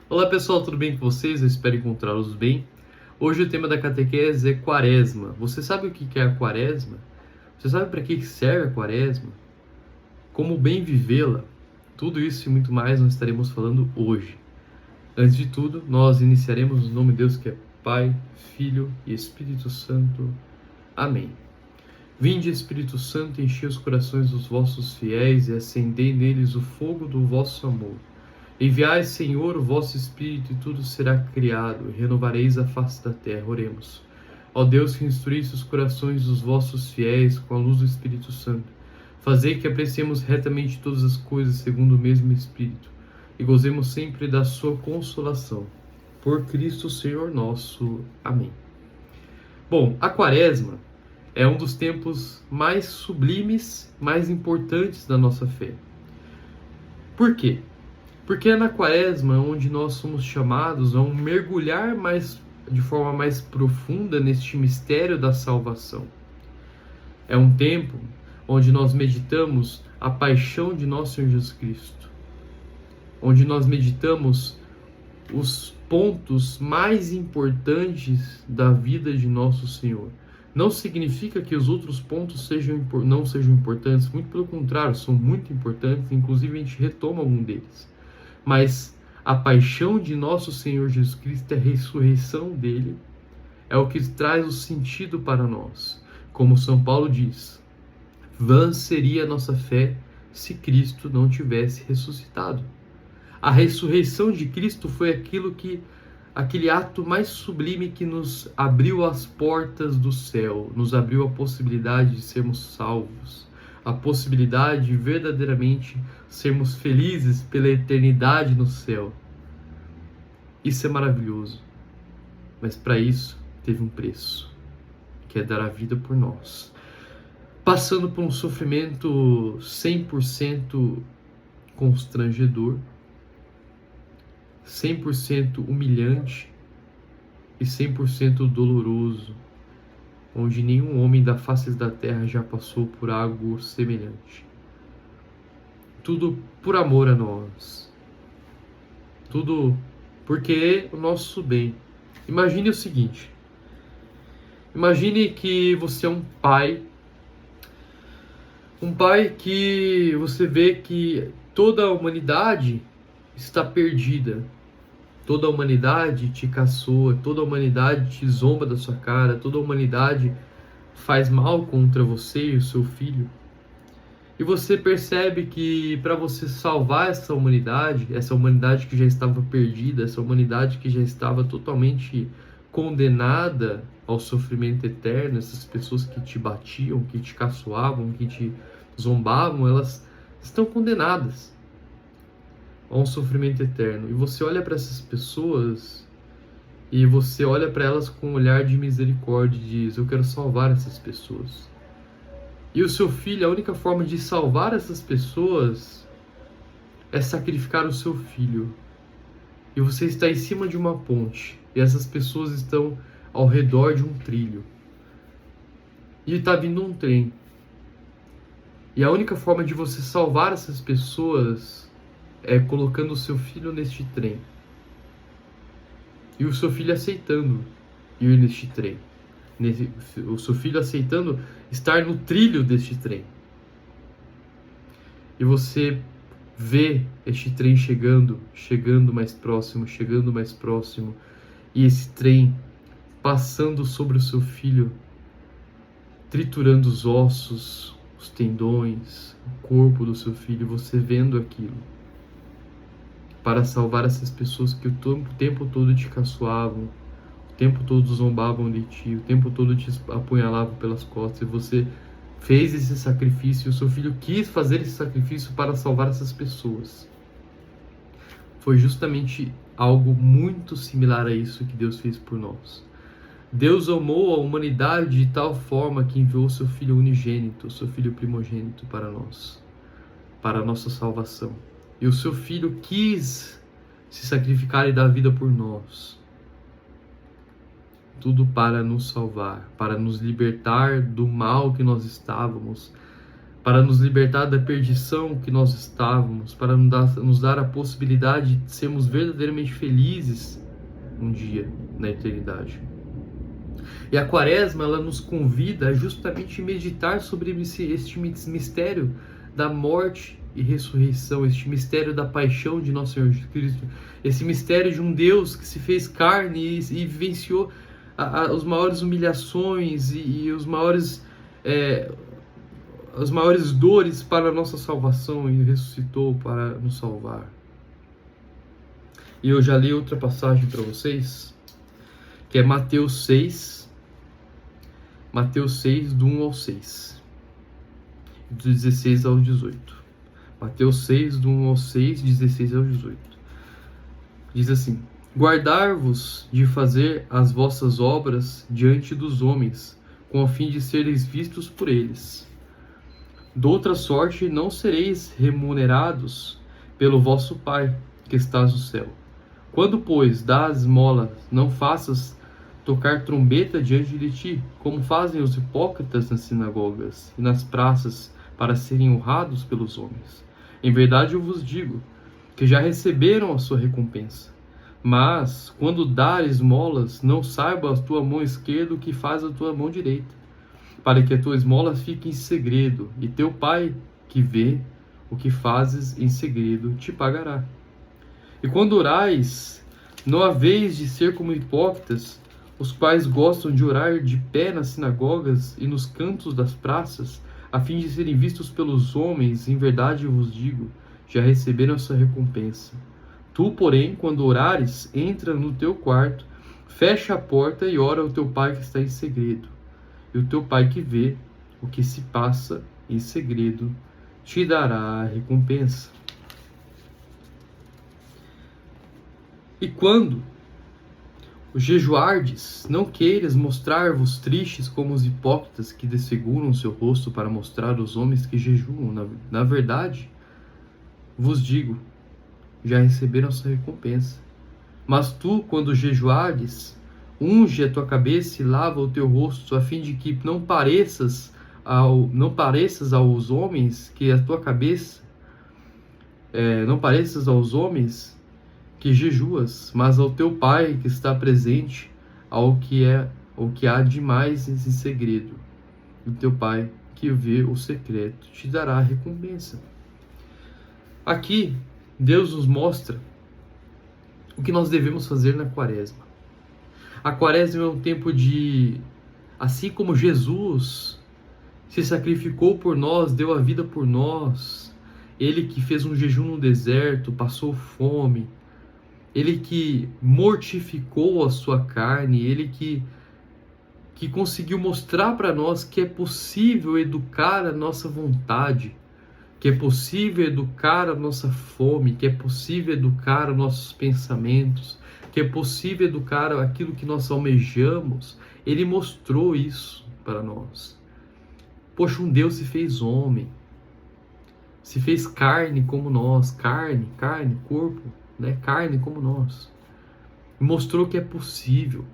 Olá pessoal, tudo bem com vocês? Eu espero encontrá-los bem. Hoje o tema da catequese é Quaresma. Você sabe o que é a Quaresma? Você sabe para que serve a Quaresma? Como bem vivê-la? Tudo isso e muito mais nós estaremos falando hoje. Antes de tudo, nós iniciaremos no nome de Deus que é Pai, Filho e Espírito Santo. Amém. Vinde, Espírito Santo, enchei os corações dos vossos fiéis e acendei neles o fogo do vosso amor. Enviai, Senhor, o vosso Espírito, e tudo será criado, e renovareis a face da terra. Oremos. Ó Deus, que instruísse os corações dos vossos fiéis com a luz do Espírito Santo, fazei que apreciemos retamente todas as coisas segundo o mesmo Espírito, e gozemos sempre da sua consolação. Por Cristo Senhor nosso. Amém. Bom, a Quaresma é um dos tempos mais sublimes, mais importantes da nossa fé. Por quê? Porque é na Quaresma onde nós somos chamados a mergulhar de forma mais profunda neste mistério da salvação. É um tempo onde nós meditamos a paixão de nosso Senhor Jesus Cristo, onde nós meditamos os pontos mais importantes da vida de nosso Senhor. Não significa que os outros pontos não sejam importantes, muito pelo contrário, são muito importantes, inclusive a gente retoma algum deles. Mas a paixão de nosso Senhor Jesus Cristo e a ressurreição dele é o que traz o sentido para nós. Como São Paulo diz, vã seria a nossa fé se Cristo não tivesse ressuscitado. A ressurreição de Cristo foi aquele ato mais sublime que nos abriu as portas do céu, nos abriu a possibilidade de sermos salvos, a possibilidade de verdadeiramente sermos felizes pela eternidade no céu. Isso é maravilhoso, mas para isso teve um preço, que é dar a vida por nós. Passando por um sofrimento 100% constrangedor, 100% humilhante e 100% doloroso, onde nenhum homem da face da terra já passou por algo semelhante. Tudo por amor a nós. Tudo porque o nosso bem. Imagine o seguinte. Imagine que você é um pai que você vê que toda a humanidade está perdida. Toda a humanidade te caçoa, toda a humanidade te zomba da sua cara, toda a humanidade faz mal contra você e o seu filho. E você percebe que para você salvar essa humanidade que já estava perdida, essa humanidade que já estava totalmente condenada ao sofrimento eterno, essas pessoas que te batiam, que te caçoavam, que te zombavam, elas estão condenadas a um sofrimento eterno. E você olha para essas pessoas e você olha para elas com um olhar de misericórdia e diz: eu quero salvar essas pessoas. E o seu filho, a única forma de salvar essas pessoas é sacrificar o seu filho. E você está em cima de uma ponte e essas pessoas estão ao redor de um trilho. E está vindo um trem. E a única forma de você salvar essas pessoas é colocando o seu filho neste trem. E o seu filho aceitando ir neste trem. O seu filho aceitando estar no trilho deste trem. E você vê este trem chegando mais próximo, e esse trem passando sobre o seu filho, triturando os ossos, os tendões, o corpo do seu filho, você vendo aquilo. Para salvar essas pessoas que o tempo todo te caçoavam, o tempo todo zombavam de ti, o tempo todo te apunhalavam pelas costas, e você fez esse sacrifício, e o seu filho quis fazer esse sacrifício para salvar essas pessoas. Foi justamente algo muito similar a isso que Deus fez por nós. Deus amou a humanidade de tal forma que enviou seu Filho unigênito, seu Filho primogênito para nós, para a nossa salvação. E o seu Filho quis se sacrificar e dar vida por nós. Tudo para nos salvar, para nos libertar do mal que nós estávamos, para nos libertar da perdição que nós estávamos, para nos dar a possibilidade de sermos verdadeiramente felizes um dia na eternidade. E a Quaresma, ela nos convida a justamente meditar sobre este mistério da morte e ressurreição, este mistério da paixão de nosso Senhor Jesus Cristo, esse mistério de um Deus que se fez carne e vivenciou as maiores humilhações e os maiores dores para a nossa salvação e ressuscitou para nos salvar. E eu já li outra passagem para vocês, que é Mateus 6, do 1 ao 6, do 16 ao 18. Mateus 6, do 1 ao 6, 16 ao 18. Diz assim: guardar-vos de fazer as vossas obras diante dos homens, com a fim de seres vistos por eles. Doutra sorte não sereis remunerados pelo vosso Pai, que estás no céu. Quando, pois, dás esmola, não faças tocar trombeta diante de ti, como fazem os hipócritas nas sinagogas e nas praças, para serem honrados pelos homens. Em verdade eu vos digo, que já receberam a sua recompensa. Mas, quando dar esmolas, não saiba a tua mão esquerda o que faz a tua mão direita, para que a tua esmola fique em segredo, e teu Pai, que vê o que fazes em segredo, te pagará. E quando orais, não haveis de ser como hipócritas, os quais gostam de orar de pé nas sinagogas e nos cantos das praças, a fim de serem vistos pelos homens. Em verdade eu vos digo, já receberam a sua recompensa. Tu, porém, quando orares, entra no teu quarto, fecha a porta e ora ao teu Pai que está em segredo. E o teu Pai que vê o que se passa em segredo te dará a recompensa. E quando jejuardes, não queiras mostrar-vos tristes como os hipócritas que desfiguram o seu rosto para mostrar aos homens que jejuam. Na verdade, vos digo, já receberam a sua recompensa. Mas tu, quando jejuares, unge a tua cabeça e lava o teu rosto, a fim de que não pareças aos homens que a tua cabeça, não pareças aos homens que jejuas, mas ao teu Pai que está presente, ao que há de mais em segredo. E o teu Pai que vê o secreto te dará a recompensa. Aqui, Deus nos mostra o que nós devemos fazer na Quaresma. A Quaresma é um tempo de, assim como Jesus se sacrificou por nós, deu a vida por nós, ele que fez um jejum no deserto, passou fome, ele que mortificou a sua carne, ele que conseguiu mostrar para nós que é possível educar a nossa vontade, que é possível educar a nossa fome, que é possível educar os nossos pensamentos, que é possível educar aquilo que nós almejamos. Ele mostrou isso para nós. Poxa, um Deus se fez homem, se fez carne como nós, carne, corpo, né? Carne como nós. Mostrou que é possível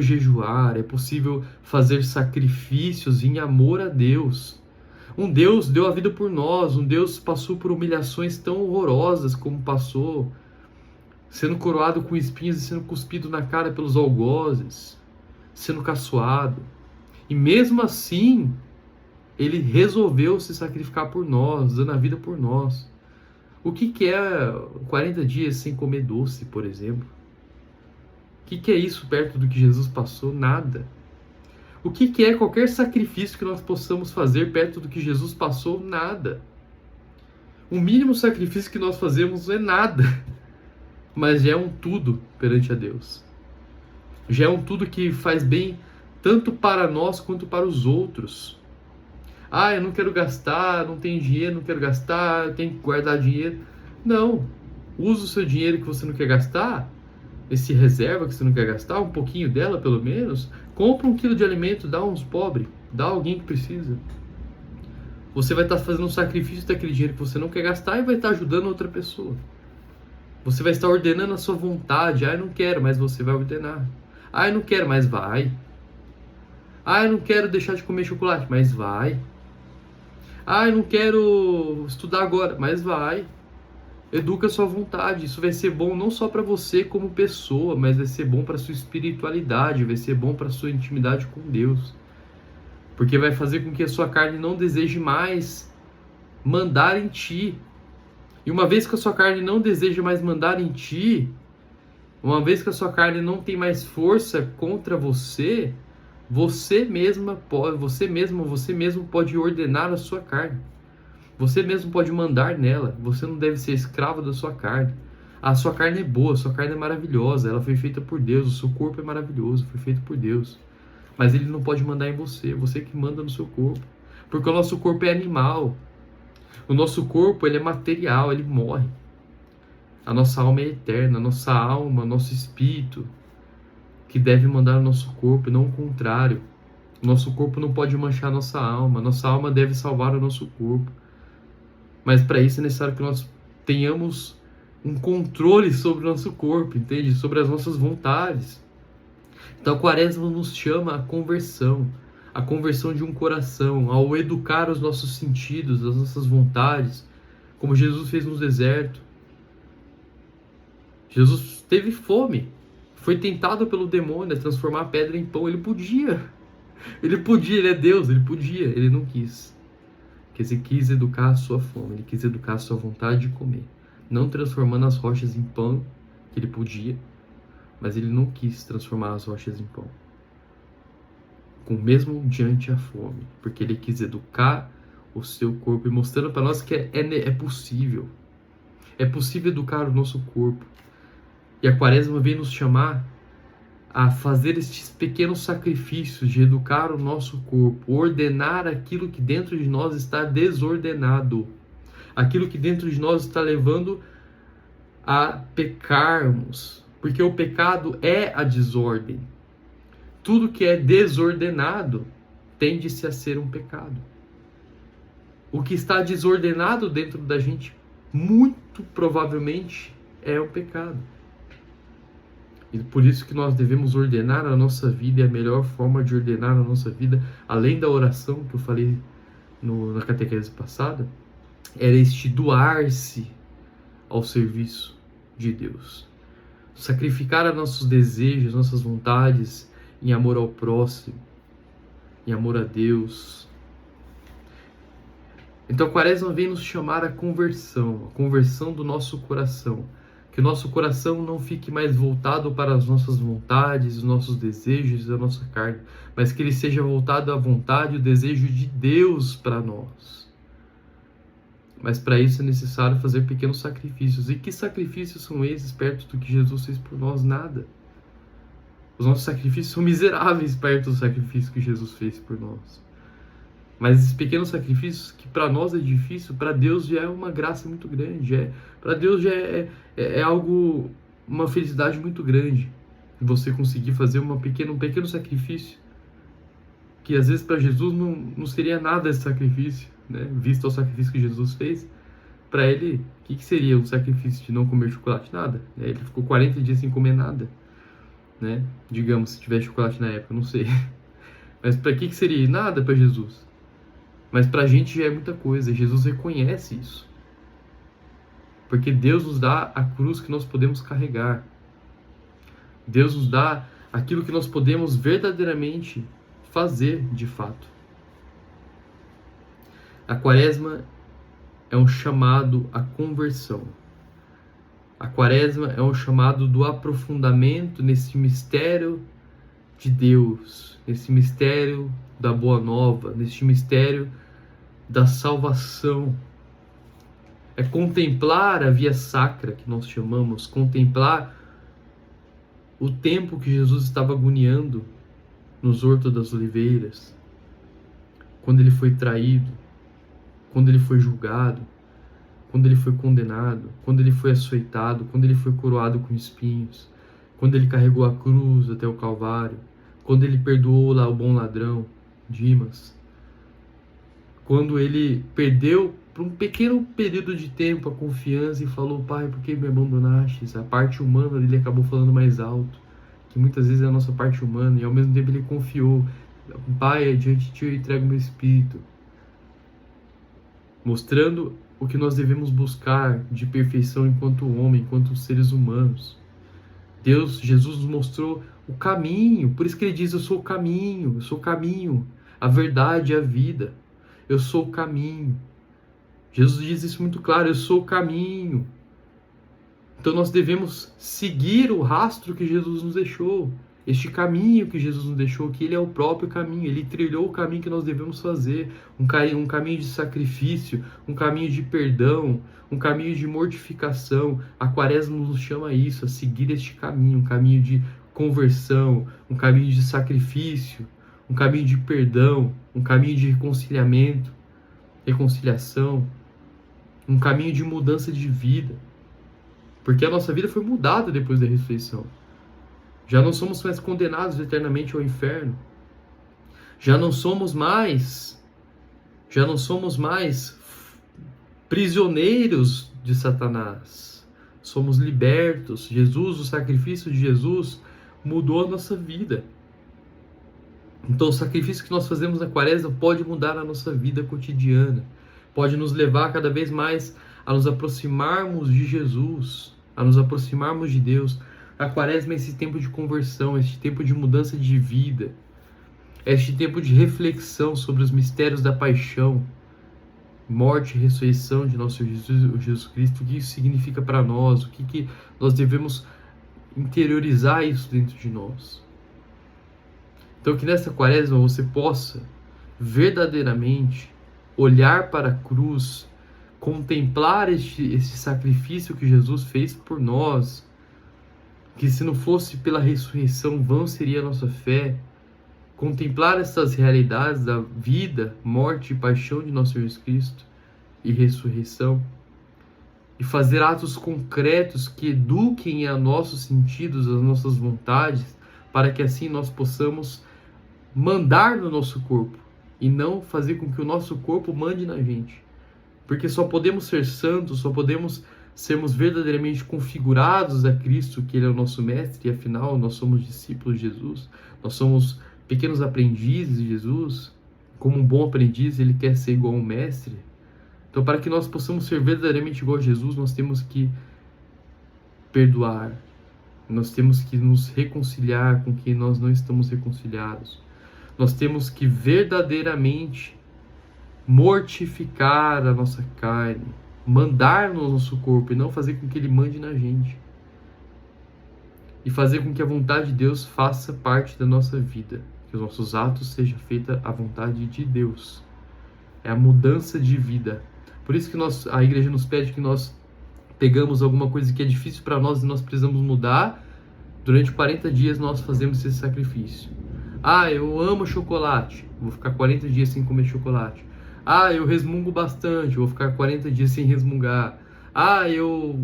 jejuar, é possível fazer sacrifícios em amor a Deus. Um Deus deu a vida por nós, um Deus passou por humilhações tão horrorosas como passou, sendo coroado com espinhos e sendo cuspido na cara pelos algozes, sendo caçoado. E mesmo assim, ele resolveu se sacrificar por nós, dando a vida por nós. O que é 40 dias sem comer doce, por exemplo? O que é isso perto do que Jesus passou? Nada. O que é qualquer sacrifício que nós possamos fazer perto do que Jesus passou? Nada. O mínimo sacrifício que nós fazemos é nada, mas já é um tudo perante a Deus. Já é um tudo que faz bem tanto para nós quanto para os outros. Ah, eu não quero gastar, não tenho dinheiro, não quero gastar, eu tenho que guardar dinheiro. Não. Usa o seu dinheiro que você não quer gastar, esse reserva que você não quer gastar, um pouquinho dela pelo menos, compra 1 quilo de alimento, dá uns pobres, dá alguém que precisa. Você vai estar fazendo um sacrifício daquele dinheiro que você não quer gastar e vai estar ajudando outra pessoa. Você vai estar ordenando a sua vontade. Ah, eu não quero, mas você vai ordenar. Ah, eu não quero, mas vai. Ah, eu não quero deixar de comer chocolate, mas vai. Ah, eu não quero estudar agora, mas vai. Educa a sua vontade. Isso vai ser bom não só para você como pessoa, mas vai ser bom para sua espiritualidade, vai ser bom para sua intimidade com Deus. Porque vai fazer com que a sua carne não deseje mais mandar em ti. E uma vez que a sua carne não deseja mais mandar em ti, uma vez que a sua carne não tem mais força contra você, você mesmo pode ordenar a sua carne. Você mesmo pode mandar nela. Você não deve ser escravo da sua carne. A sua carne é boa, a sua carne é maravilhosa, ela foi feita por Deus, o seu corpo é maravilhoso, foi feito por Deus. Mas ele não pode mandar em você, você que manda no seu corpo. Porque o nosso corpo é animal. O nosso corpo, ele é material, ele morre. A nossa alma é eterna, a nossa alma, nosso espírito, que deve mandar o nosso corpo, e não o contrário. O nosso corpo não pode manchar a nossa alma deve salvar o nosso corpo. Mas para isso é necessário que nós tenhamos um controle sobre o nosso corpo, entende? Sobre as nossas vontades. Então a Quaresma nos chama à conversão de um coração, ao educar os nossos sentidos, as nossas vontades, como Jesus fez no deserto. Jesus teve fome, foi tentado pelo demônio a transformar a pedra em pão. Ele podia, ele é Deus, ele podia, ele não quis. Porque ele quis educar a sua fome, ele quis educar a sua vontade de comer. Não transformando as rochas em pão, que ele podia, mas ele não quis transformar as rochas em pão. Mesmo diante a fome, porque ele quis educar o seu corpo e mostrando para nós que é possível. É possível educar o nosso corpo. E a Quaresma vem nos chamar a fazer estes pequenos sacrifícios de educar o nosso corpo, ordenar aquilo que dentro de nós está desordenado, aquilo que dentro de nós está levando a pecarmos, porque o pecado é a desordem. Tudo que é desordenado tende-se a ser um pecado. O que está desordenado dentro da gente, muito provavelmente, é um pecado. E por isso que nós devemos ordenar a nossa vida, e a melhor forma de ordenar a nossa vida, além da oração que eu falei na catequese passada, era este doar-se ao serviço de Deus. Sacrificar nossos desejos, nossas vontades, em amor ao próximo, em amor a Deus. Então a Quaresma vem nos chamar à conversão do nosso coração. Que o nosso coração não fique mais voltado para as nossas vontades, os nossos desejos, a nossa carne, mas que ele seja voltado à vontade e o desejo de Deus para nós. Mas para isso é necessário fazer pequenos sacrifícios. E que sacrifícios são esses perto do que Jesus fez por nós? Nada. Os nossos sacrifícios são miseráveis perto do sacrifício que Jesus fez por nós. Mas esses pequenos sacrifícios, que para nós é difícil, para Deus já é uma graça muito grande. Para Deus já é algo, uma felicidade muito grande. Você conseguir fazer um pequeno sacrifício. Que às vezes para Jesus não seria nada esse sacrifício, né? Visto o sacrifício que Jesus fez. Para ele, o que seria um sacrifício de não comer chocolate? Nada. Ele ficou 40 dias sem comer nada. Né? Digamos, se tivesse chocolate na época, não sei. Mas para que seria? Nada para Jesus. Mas para a gente já é muita coisa. Jesus reconhece isso. Porque Deus nos dá a cruz que nós podemos carregar. Deus nos dá aquilo que nós podemos verdadeiramente fazer de fato. A Quaresma é um chamado à conversão. A Quaresma é um chamado do aprofundamento nesse mistério de Deus, nesse mistério da Boa Nova, nesse mistério da salvação. É contemplar a via sacra, que nós chamamos, contemplar o tempo que Jesus estava agoniando nos Hortos das Oliveiras, quando ele foi traído, quando ele foi julgado, quando ele foi condenado, quando ele foi açoitado, quando ele foi coroado com espinhos, quando ele carregou a cruz até o Calvário, quando ele perdoou lá o bom ladrão, Dimas, quando ele perdeu por um pequeno período de tempo a confiança e falou: Pai, por que me abandonastes? A parte humana dele acabou falando mais alto, que muitas vezes é a nossa parte humana, e ao mesmo tempo ele confiou: Pai, diante de ti eu entrego meu espírito. mostrando o que nós devemos buscar de perfeição enquanto homem, enquanto seres humanos. Jesus nos mostrou o caminho, por isso que ele diz: eu sou o caminho, a verdade e a vida. Eu sou o caminho. Jesus diz isso muito claro: eu sou o caminho. Então nós devemos seguir o rastro que Jesus nos deixou, este caminho que Jesus nos deixou, que ele é o próprio caminho, ele trilhou o caminho que nós devemos fazer, um caminho de sacrifício, um caminho de perdão, um caminho de mortificação. A Quaresma nos chama a isso, a seguir este caminho, um caminho de conversão, um caminho de sacrifício, um caminho de perdão, um caminho de reconciliação, um caminho de mudança de vida. Porque a nossa vida foi mudada depois da ressurreição. Já não somos mais condenados eternamente ao inferno. Já não somos mais prisioneiros de Satanás. Somos libertos. Jesus, o sacrifício de Jesus, mudou a nossa vida. Então o sacrifício que nós fazemos na Quaresma pode mudar a nossa vida cotidiana. Pode nos levar cada vez mais a nos aproximarmos de Jesus, a nos aproximarmos de Deus. A Quaresma é esse tempo de conversão, este tempo de mudança de vida, este tempo de reflexão sobre os mistérios da paixão, morte e ressurreição de nosso Jesus Cristo, o que isso significa para nós, o que nós devemos interiorizar isso dentro de nós. Então que nessa Quaresma você possa verdadeiramente olhar para a cruz, contemplar este sacrifício que Jesus fez por nós, que se não fosse pela ressurreição, vã seria a nossa fé. Contemplar essas realidades da vida, morte e paixão de nosso Jesus Cristo e ressurreição, e fazer atos concretos que eduquem a nossos sentidos, as nossas vontades, para que assim nós possamos mandar no nosso corpo e não fazer com que o nosso corpo mande na gente. Porque só podemos ser santos, só podemos sermos verdadeiramente configurados a Cristo, que Ele é o nosso mestre, e afinal nós somos discípulos de Jesus, nós somos pequenos aprendizes de Jesus. Como um bom aprendiz, Ele quer ser igual a um mestre. Então, para que nós possamos ser verdadeiramente igual a Jesus, nós temos que perdoar, nós temos que nos reconciliar com quem nós não estamos reconciliados, nós temos que verdadeiramente mortificar a nossa carne, mandar no nosso corpo e não fazer com que ele mande na gente. E fazer com que a vontade de Deus faça parte da nossa vida. Que os nossos atos sejam feitos à vontade de Deus. É a mudança de vida. Por isso que a igreja nos pede que nós pegamos alguma coisa que é difícil para nós e nós precisamos mudar. Durante 40 dias nós fazemos esse sacrifício. Ah, eu amo chocolate. Vou ficar 40 dias sem comer chocolate. Ah, eu resmungo bastante, vou ficar 40 dias sem resmungar. Ah, eu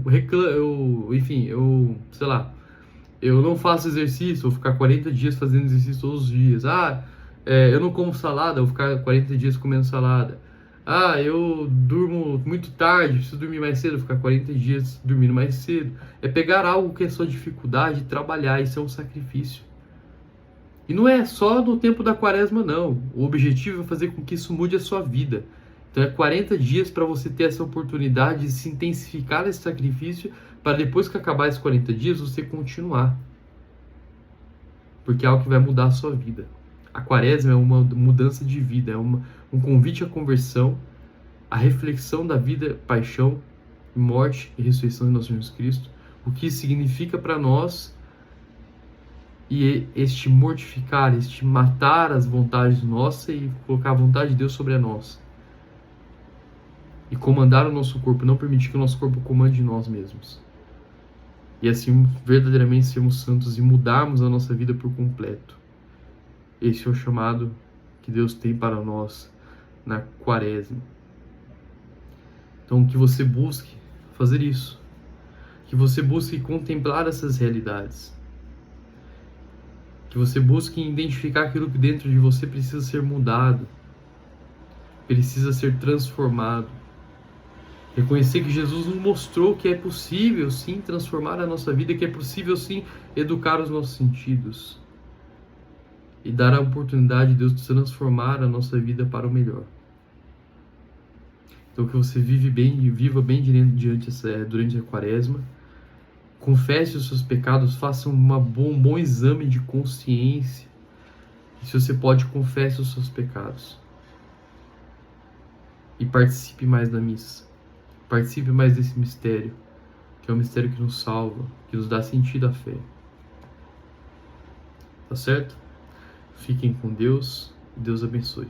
não faço exercício, vou ficar 40 dias fazendo exercício todos os dias. Ah, eu não como salada, vou ficar 40 dias comendo salada. Ah, eu durmo muito tarde, preciso dormir mais cedo, vou ficar 40 dias dormindo mais cedo. É pegar algo que é sua dificuldade e trabalhar, isso é um sacrifício. E não é só no tempo da Quaresma, não. O objetivo é fazer com que isso mude a sua vida. Então é 40 dias para você ter essa oportunidade de se intensificar esse sacrifício, para depois que acabar esses 40 dias, você continuar. Porque é algo que vai mudar a sua vida. A Quaresma é uma mudança de vida, é um convite à conversão, à reflexão da vida, paixão, morte e ressurreição de nosso Jesus Cristo. O que isso significa para nós. E este mortificar, este matar as vontades nossas e colocar a vontade de Deus sobre a nossa. E comandar o nosso corpo, não permitir que o nosso corpo comande nós mesmos. E assim, verdadeiramente sermos santos e mudarmos a nossa vida por completo. Esse é o chamado que Deus tem para nós na Quaresma. Então, que você busque fazer isso. Que você busque contemplar essas realidades. Que você busque identificar aquilo que dentro de você precisa ser mudado, precisa ser transformado. Reconhecer que Jesus nos mostrou que é possível sim transformar a nossa vida, que é possível sim educar os nossos sentidos. E dar a oportunidade de Deus de transformar a nossa vida para o melhor. Então que você viva bem durante a quaresma. Confesse os seus pecados, faça um bom exame de consciência. E se você pode, confesse os seus pecados. E participe mais da missa. Participe mais desse mistério, que é um mistério que nos salva, que nos dá sentido à fé. Tá certo? Fiquem com Deus e Deus abençoe.